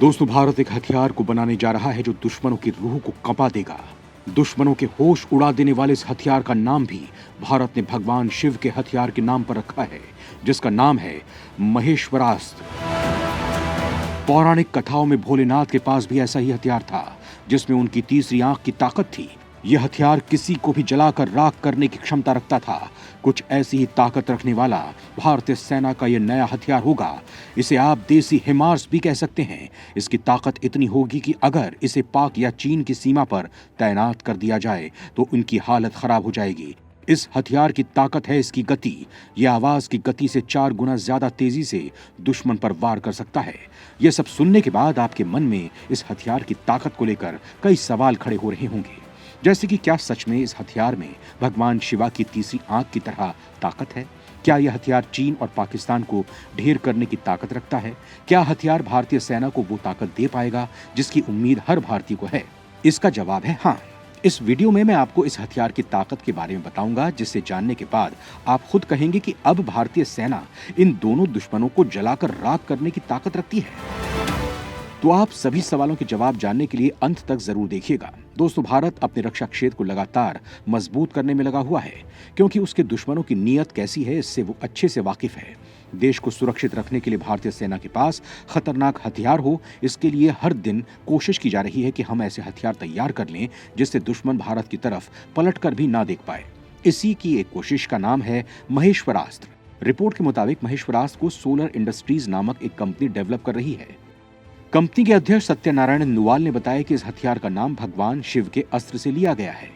दोस्तों, भारत एक हथियार को बनाने जा रहा है जो दुश्मनों की रूह को कंपा देगा। दुश्मनों के होश उड़ा देने वाले इस हथियार का नाम भी भारत ने भगवान शिव के हथियार के नाम पर रखा है, जिसका नाम है महेश्वरास्त्र। पौराणिक कथाओं में भोलेनाथ के पास भी ऐसा ही हथियार था, जिसमें उनकी तीसरी आंख की ताकत थी। यह हथियार किसी को भी जलाकर राख करने की क्षमता रखता था। कुछ ऐसी ही ताकत रखने वाला भारतीय सेना का यह नया हथियार होगा। इसे आप देसी हिमार्स भी कह सकते हैं। इसकी ताकत इतनी होगी कि अगर इसे पाक या चीन की सीमा पर तैनात कर दिया जाए तो उनकी हालत खराब हो जाएगी। इस हथियार की ताकत है इसकी गति। यह आवाज की गति से 4 गुना ज्यादा तेजी से दुश्मन पर वार कर सकता है। यह सब सुनने के बाद आपके मन में इस हथियार की ताकत को लेकर कई सवाल खड़े हो रहे होंगे, जैसे कि क्या सच में इस हथियार में भगवान शिवा की तीसरी आंख की तरह ताकत है? क्या यह हथियार चीन और पाकिस्तान को ढेर करने की ताकत रखता है? क्या हथियार भारतीय सेना को वो ताकत दे पाएगा जिसकी उम्मीद हर भारतीय को है? इसका जवाब है हाँ। इस वीडियो में मैं आपको इस हथियार की ताकत के बारे में बताऊंगा, जिससे जानने के बाद आप खुद कहेंगे कि अब भारतीय सेना इन दोनों दुश्मनों को जलाकर राख करने की ताकत रखती है। तो आप सभी सवालों के जवाब जानने के लिए अंत तक जरूर देखिएगा। दोस्तों, भारत अपने रक्षा क्षेत्र को लगातार मजबूत करने में लगा हुआ है, क्योंकि उसके दुश्मनों की नीयत कैसी है इससे वो अच्छे से वाकिफ है। देश को सुरक्षित रखने के लिए भारतीय सेना के पास खतरनाक हथियार हो, इसके लिए हर दिन कोशिश की जा रही है कि हम ऐसे हथियार तैयार कर लें जिससे दुश्मन भारत की तरफ पलट कर भी ना देख पाए। इसी की एक कोशिश का नाम है महेश्वरास्त्र। रिपोर्ट के मुताबिक महेश्वरास्त्र को सोलर इंडस्ट्रीज नामक एक कंपनी डेवलप कर रही है। कंपनी के अध्यक्ष सत्यनारायण नुवाल ने बताया कि इस हथियार का नाम भगवान शिव के अस्त्र से लिया गया है।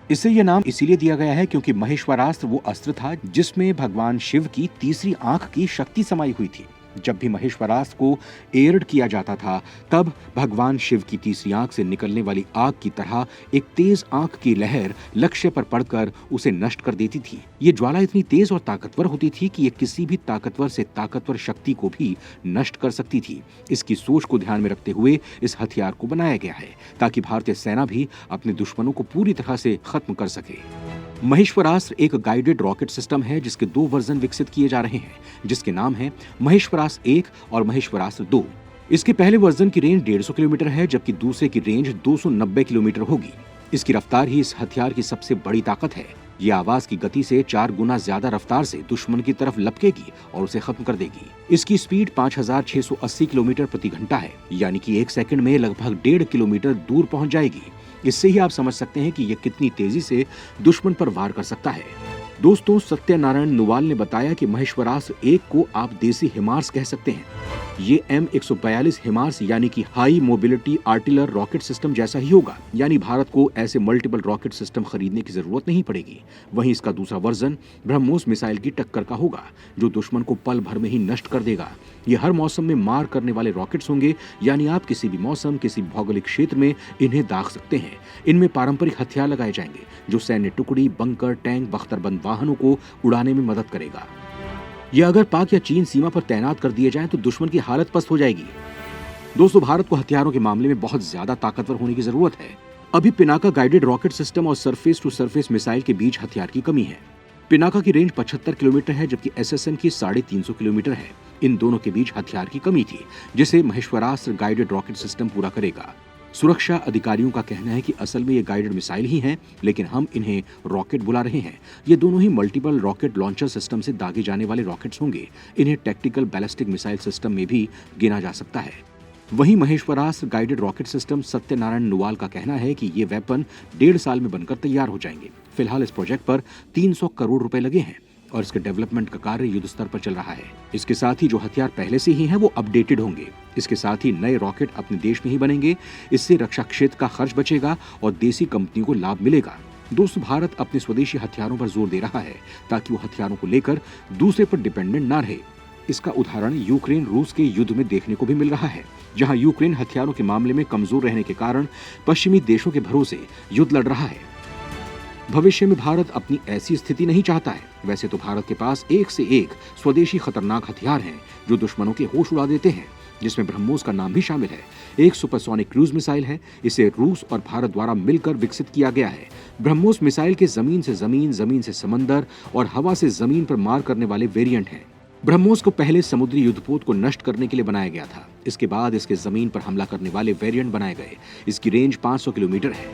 इसे यह नाम इसीलिए दिया गया है क्योंकि महेश्वरास्त्र वो अस्त्र था जिसमें भगवान शिव की तीसरी आंख की शक्ति समाई हुई थी। जब भी महेश्वरास्त्र को एयर्ड किया जाता था, तब भगवान शिव की तीसरी आंख से निकलने वाली आग की तरह एक तेज आंख की लहर लक्ष्य पर पड़कर उसे नष्ट कर देती थी। ये ज्वाला इतनी तेज और ताकतवर होती थी कि ये किसी भी ताकतवर से ताकतवर शक्ति को भी नष्ट कर सकती थी। इसकी सोच को ध्यान में रखते हुए इस हथियार को बनाया गया है, ताकि भारतीय सेना भी अपने दुश्मनों को पूरी तरह से खत्म कर सके। महेश्वरास्त्र एक गाइडेड रॉकेट सिस्टम है जिसके 2 वर्जन विकसित किए जा रहे हैं, जिसके नाम है महेश्वरास्त्र 1 और महेश्वरास्त्र 2। इसके पहले वर्जन की रेंज 150 किलोमीटर है, जबकि दूसरे की रेंज 290 किलोमीटर होगी। इसकी रफ्तार ही इस हथियार की सबसे बड़ी ताकत है। ये आवाज की गति से 4 गुना ज्यादा रफ्तार से दुश्मन की तरफ लपकेगी और उसे खत्म कर देगी। इसकी स्पीड 5680 किलोमीटर प्रति घंटा है, यानी कि 1 सेकंड में लगभग 1.5 किलोमीटर दूर पहुंच जाएगी। इससे ही आप समझ सकते हैं कि यह कितनी तेजी से दुश्मन पर वार कर सकता है। दोस्तों, सत्यनारायण नुवाल ने बताया कि महेश्वरास्त्र 1 को आप देसी हिमार्स कह सकते हैं। ये M142 हिमार्स यानी कि हाई मोबिलिटी आर्टिलर रॉकेट सिस्टम जैसा ही होगा, यानी भारत को ऐसे मल्टीपल रॉकेट सिस्टम खरीदने की जरूरत नहीं पड़ेगी। वहीं इसका दूसरा वर्जन ब्रह्मोस मिसाइल की टक्कर का होगा, जो दुश्मन को पल भर में ही नष्ट कर देगा। ये हर मौसम में मार करने वाले रॉकेट्स होंगे, यानी आप किसी भी मौसम, किसी भौगोलिक क्षेत्र में इन्हें दाग सकते हैं। इनमें पारंपरिक हथियार लगाए जाएंगे, जो सैन्य टुकड़ी, बंकर, टैंक, बख्तरबंद वाहनों को उड़ाने में मदद करेगा। ये अगर पाक या चीन सीमा पर तैनात कर दिए जाएं तो दुश्मन की हालत पस्त हो जाएगी। दोस्तों, भारत को हथियारों के मामले में बहुत ज्यादा ताकतवर होने की जरूरत है। अभी पिनाका गाइडेड रॉकेट सिस्टम और सरफेस टू सरफेस मिसाइल के बीच हथियार की कमी है। पिनाका की रेंज 75 किलोमीटर है, जबकि SSN की 350 किलोमीटर है। इन दोनों के बीच हथियार की कमी थी, जिसे महेश्वरास्त्र गाइडेड रॉकेट सिस्टम पूरा करेगा। सुरक्षा अधिकारियों का कहना है कि असल में ये गाइडेड मिसाइल ही हैं, लेकिन हम इन्हें रॉकेट बुला रहे हैं। ये दोनों ही मल्टीपल रॉकेट लॉन्चर सिस्टम से दागे जाने वाले रॉकेट्स होंगे। इन्हें टैक्टिकल बैलिस्टिक मिसाइल सिस्टम में भी गिना जा सकता है। वहीं Maheshwarastra guided rocket system, Satyanarayan Nuwal का कहना है कि ये वेपन 1.5 साल में बनकर तैयार हो जाएंगे। फिलहाल इस प्रोजेक्ट पर 300 करोड़ रुपए लगे हैं और इसके डेवलपमेंट का कार्य युद्ध स्तर पर चल रहा है। इसके साथ ही जो हथियार पहले से ही हैं वो अपडेटेड होंगे। इसके साथ ही नए रॉकेट अपने देश में ही बनेंगे। इससे रक्षा क्षेत्र का खर्च बचेगा और देसी कंपनियों को लाभ मिलेगा। दोस्तों, भारत अपने स्वदेशी हथियारों पर जोर दे रहा है ताकि वो हथियारों को लेकर दूसरे पर डिपेंडेंट ना रहे। इसका उदाहरण यूक्रेन रूस के युद्ध में देखने को भी मिल रहा है, जहां यूक्रेन हथियारों के मामले में कमजोर रहने के कारण पश्चिमी देशों के भरोसे युद्ध लड़ रहा है। भविष्य में भारत अपनी ऐसी स्थिति नहीं चाहता है। वैसे तो भारत के पास एक से एक स्वदेशी खतरनाक हथियार हैं जो दुश्मनों के होश उड़ा देते हैं, जिसमें ब्रह्मोस का नाम भी शामिल है। एक सुपरसोनिक क्रूज मिसाइल है। इसे रूस और भारत द्वारा मिलकर विकसित किया गया है। ब्रह्मोस मिसाइल के जमीन से जमीन, जमीन से समंदर और हवा से जमीन पर मार करने वाले वेरिएंट हैं। ब्रह्मोस को पहले समुद्री युद्धपोत को नष्ट करने के लिए बनाया गया था। इसके बाद इसके जमीन पर हमला करने वाले वेरिएंट बनाए गए। इसकी रेंज 500 किलोमीटर है।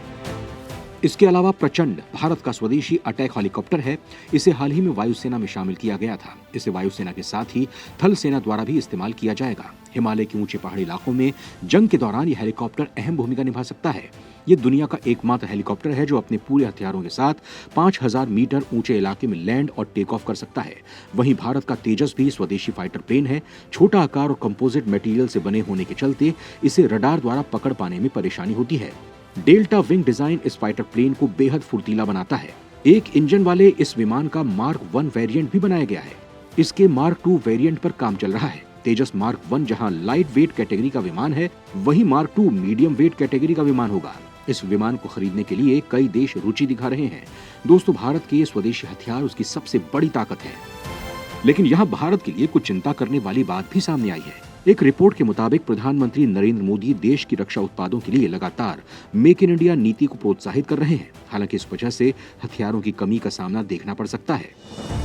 इसके अलावा प्रचंड भारत का स्वदेशी अटैक हेलीकॉप्टर है। इसे हाल ही में वायुसेना में शामिल किया गया था। इसे वायुसेना के साथ ही थल सेना द्वारा भी इस्तेमाल किया जाएगा। हिमालय के ऊंचे पहाड़ी इलाकों में जंग के दौरान यह हेलीकॉप्टर अहम भूमिका निभा सकता है। ये दुनिया का एकमात्र हेलीकॉप्टर है जो अपने पूरे हथियारों के साथ 5000 मीटर ऊंचे इलाके में लैंड और टेक ऑफ कर सकता है। वहीं भारत का तेजस भी स्वदेशी फाइटर प्लेन है। छोटा आकार और कंपोजिट मटेरियल से बने होने के चलते इसे रडार द्वारा पकड़ पाने में परेशानी होती है। डेल्टा विंग डिजाइन इस फाइटर प्लेन को बेहद फुर्तीला बनाता है। एक इंजन वाले इस विमान का मार्क 1 वेरिएंट भी बनाया गया है। इसके मार्क 2 वेरिएंट पर काम चल रहा है। तेजस मार्क 1 जहां लाइट वेट कैटेगरी का विमान है, वहीं मार्क 2 मीडियम वेट कैटेगरी का विमान होगा। इस विमान को खरीदने के लिए कई देश रुचि दिखा रहे हैं। दोस्तों, भारत के ये स्वदेशी हथियार उसकी सबसे बड़ी ताकत है। लेकिन यहाँ भारत के लिए कुछ चिंता करने वाली बात भी सामने आई है। एक रिपोर्ट के मुताबिक प्रधानमंत्री नरेंद्र मोदी देश की रक्षा उत्पादों के लिए लगातार मेक इन इंडिया नीति को प्रोत्साहित कर रहे हैं। हालांकि इस वजह से हथियारों की कमी का सामना देखना पड़ सकता है।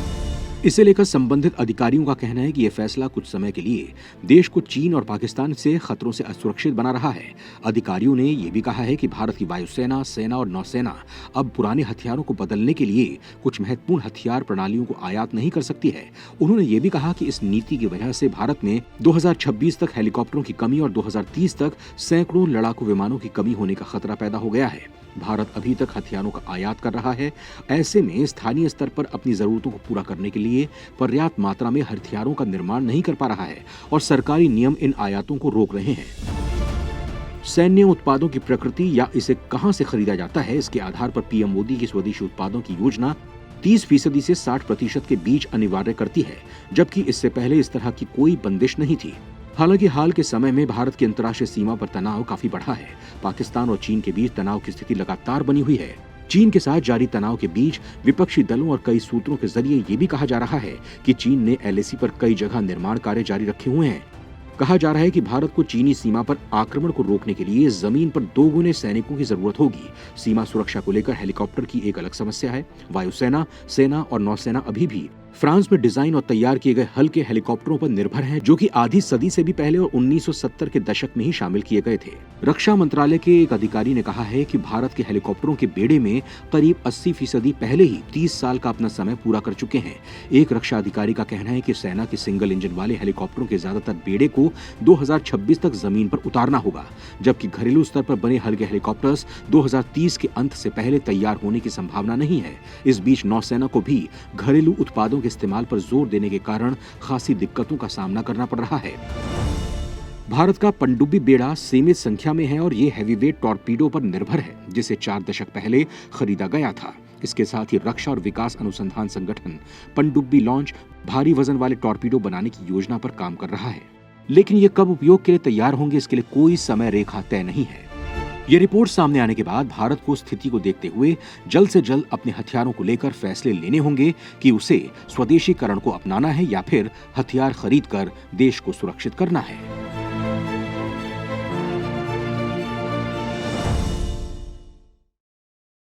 इसे लेकर संबंधित अधिकारियों का कहना है कि यह फैसला कुछ समय के लिए देश को चीन और पाकिस्तान से खतरों से असुरक्षित बना रहा है। अधिकारियों ने यह भी कहा है कि भारत की वायुसेना, सेना और नौसेना अब पुराने हथियारों को बदलने के लिए कुछ महत्वपूर्ण हथियार प्रणालियों को आयात नहीं कर सकती है। उन्होंने ये भी कहा कि इस नीति की वजह से भारत में 2026 तक हेलीकॉप्टरों की कमी और 2030 तक सैकड़ों लड़ाकू विमानों की कमी होने का खतरा पैदा हो गया है। भारत अभी तक हथियारों का आयात कर रहा है। ऐसे में स्थानीय स्तर पर अपनी जरूरतों को पूरा करने के लिए पर्याप्त मात्रा में हथियारों का निर्माण नहीं कर पा रहा है और सरकारी नियम इन आयातों को रोक रहे हैं। सैन्य उत्पादों की प्रकृति या इसे कहां से खरीदा जाता है, इसके आधार पर पीएम मोदी की स्वदेशी उत्पादों की योजना 30% से 60% के बीच अनिवार्य करती है, जबकि इससे पहले इस तरह की कोई बंदिश नहीं थी। हालांकि हाल के समय में भारत की अंतर्राष्ट्रीय सीमा पर तनाव काफी बढ़ा है। पाकिस्तान और चीन के बीच तनाव की स्थिति लगातार बनी हुई है। चीन के साथ जारी तनाव के बीच विपक्षी दलों और कई सूत्रों के जरिए ये भी कहा जा रहा है कि चीन ने एलएसी पर कई जगह निर्माण कार्य जारी रखे हुए हैं। कहा जा रहा है कि भारत को चीनी सीमा पर आक्रमण को रोकने के लिए जमीन पर 2 गुने सैनिकों की जरूरत होगी। सीमा सुरक्षा को लेकर हेलीकॉप्टर की एक अलग समस्या है। वायुसेना, सेना और नौसेना अभी भी फ्रांस में डिजाइन और तैयार किए गए हल्के हेलीकॉप्टरों पर निर्भर हैं, जो कि आधी सदी से भी पहले और 1970 के दशक में ही शामिल किए गए थे। रक्षा मंत्रालय के एक अधिकारी ने कहा है कि भारत के हेलीकॉप्टरों के बेड़े में करीब 80% पहले ही 30 साल का अपना समय पूरा कर चुके हैं। एक रक्षा अधिकारी का कहना है कि सेना के सिंगल इंजन वाले हेलीकॉप्टरों के ज्यादातर बेड़े को 2026 तक जमीन पर उतारना होगा, जबकि घरेलू स्तर पर बने हल्के हेलीकॉप्टर्स 2030 के अंत से पहले तैयार होने की संभावना नहीं है। इस बीच नौसेना को भी घरेलू उत्पादों इस्तेमाल पर जोर देने के कारण खासी दिक्कतों का सामना करना पड़ रहा है। भारत का पनडुब्बी बेड़ा सीमित संख्या में है और ये हैवीवेट टॉर्पीडो पर निर्भर है, जिसे 4 दशक पहले खरीदा गया था। इसके साथ ही रक्षा और विकास अनुसंधान संगठन पनडुब्बी लॉन्च भारी वजन वाले टॉर्पीडो बनाने की योजना पर काम कर रहा है, लेकिन ये कब उपयोग के लिए तैयार होंगे, इसके लिए कोई समय रेखा तय नहीं है। ये रिपोर्ट सामने आने के बाद भारत को स्थिति को देखते हुए जल्द से जल्द अपने हथियारों को लेकर फैसले लेने होंगे कि उसे स्वदेशीकरण को अपनाना है या फिर हथियार खरीदकर देश को सुरक्षित करना है।